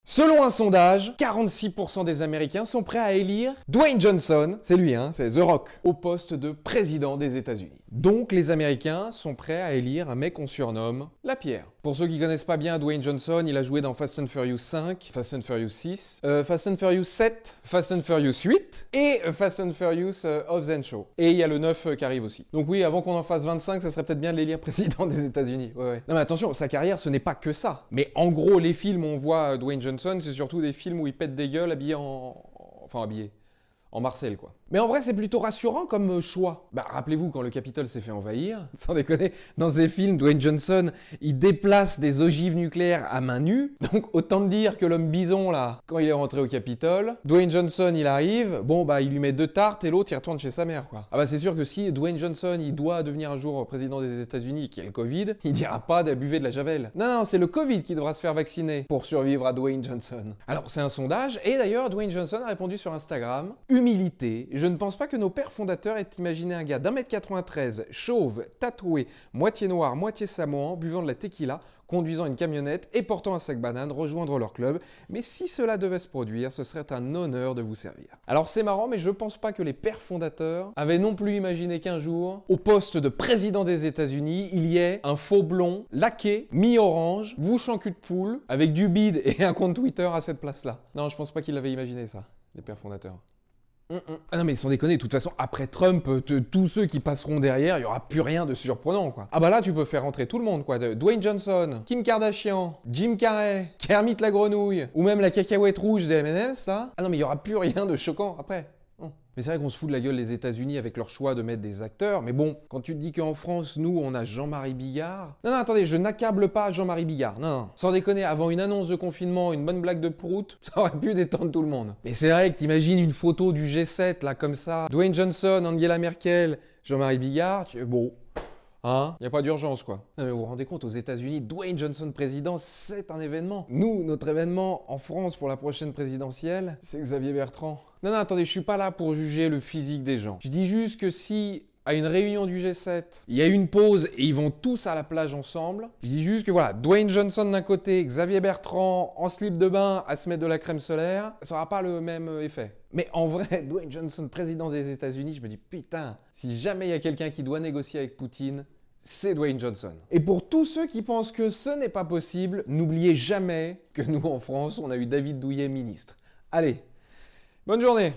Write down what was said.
Selon un sondage, 46% des Américains sont prêts à élire Dwayne Johnson, c'est lui, hein, c'est The Rock, au poste de président des États-Unis. Donc les Américains sont prêts à élire un mec qu'on surnomme la pierre. Pour ceux qui connaissent pas bien Dwayne Johnson, il a joué dans Fast and Furious 5, Fast and Furious 6, Fast and Furious 7, Fast and Furious 8 et Fast and Furious Hobbs and Shaw. Et il y a le 9 qui arrive aussi. Donc oui, avant qu'on en fasse 25, ça serait peut-être bien de l'élire président des États-Unis. Ouais. Non mais attention, sa carrière, ce n'est pas que ça. Mais en gros, les films où on voit Dwayne Johnson, c'est surtout des films où il pète des gueules habillé en Marcel, quoi. Mais en vrai, c'est plutôt rassurant comme choix. Bah, rappelez-vous quand le Capitole s'est fait envahir, sans déconner, dans ces films, Dwayne Johnson, il déplace des ogives nucléaires à main nue. Donc, autant dire que l'homme bison, là, quand il est rentré au Capitole, Dwayne Johnson, il arrive, bon, bah, il lui met 2 tartes et l'autre, il retourne chez sa mère, quoi. Ah bah, c'est sûr que si Dwayne Johnson, il doit devenir un jour président des États-Unis, qui est le Covid, il dira pas d'abusé de la javel. Non, c'est le Covid qui devra se faire vacciner pour survivre à Dwayne Johnson. Alors, c'est un sondage, et d'ailleurs, Dwayne Johnson a répondu sur Instagram, humilité. Je ne pense pas que nos pères fondateurs aient imaginé un gars d'1m93, chauve, tatoué, moitié noir, moitié samoan, buvant de la tequila, conduisant une camionnette et portant un sac banane rejoindre leur club. Mais si cela devait se produire, ce serait un honneur de vous servir. Alors c'est marrant, mais je pense pas que les pères fondateurs avaient non plus imaginé qu'un jour, au poste de président des États-Unis, il y ait un faux blond, laqué, mi-orange, bouche en cul de poule, avec du bide et un compte Twitter à cette place-là. Non, je pense pas qu'ils l'avaient imaginé ça, les pères fondateurs. Ah non mais sans déconner, de toute façon, après Trump, tous ceux qui passeront derrière, il n'y aura plus rien de surprenant, quoi. Ah bah là, tu peux faire rentrer tout le monde, quoi. Dwayne Johnson, Kim Kardashian, Jim Carrey, Kermit la grenouille, ou même la cacahuète rouge des M&M's, ça. Ah non mais il n'y aura plus rien de choquant après. Mais c'est vrai qu'on se fout de la gueule des États-Unis avec leur choix de mettre des acteurs, mais bon, quand tu te dis qu'en France, nous, on a Jean-Marie Bigard... Non, attendez, je n'accable pas Jean-Marie Bigard, non. Sans déconner, avant une annonce de confinement, une bonne blague de prout, ça aurait pu détendre tout le monde. Mais c'est vrai que t'imagines une photo du G7, là, comme ça, Dwayne Johnson, Angela Merkel, Jean-Marie Bigard, bon... Hein? Y a pas d'urgence, quoi. Non, mais vous vous rendez compte, aux États-Unis, Dwayne Johnson président, c'est un événement. Nous, notre événement en France pour la prochaine présidentielle, c'est Xavier Bertrand. Non, attendez, je suis pas là pour juger le physique des gens. Je dis juste que si, à une réunion du G7, il y a une pause et ils vont tous à la plage ensemble, je dis juste que voilà, Dwayne Johnson d'un côté, Xavier Bertrand en slip de bain à se mettre de la crème solaire, ça aura pas le même effet. Mais en vrai, Dwayne Johnson, président des États-Unis, je me dis putain, si jamais il y a quelqu'un qui doit négocier avec Poutine, c'est Dwayne Johnson. Et pour tous ceux qui pensent que ce n'est pas possible, n'oubliez jamais que nous en France, on a eu David Douillet ministre. Allez, bonne journée!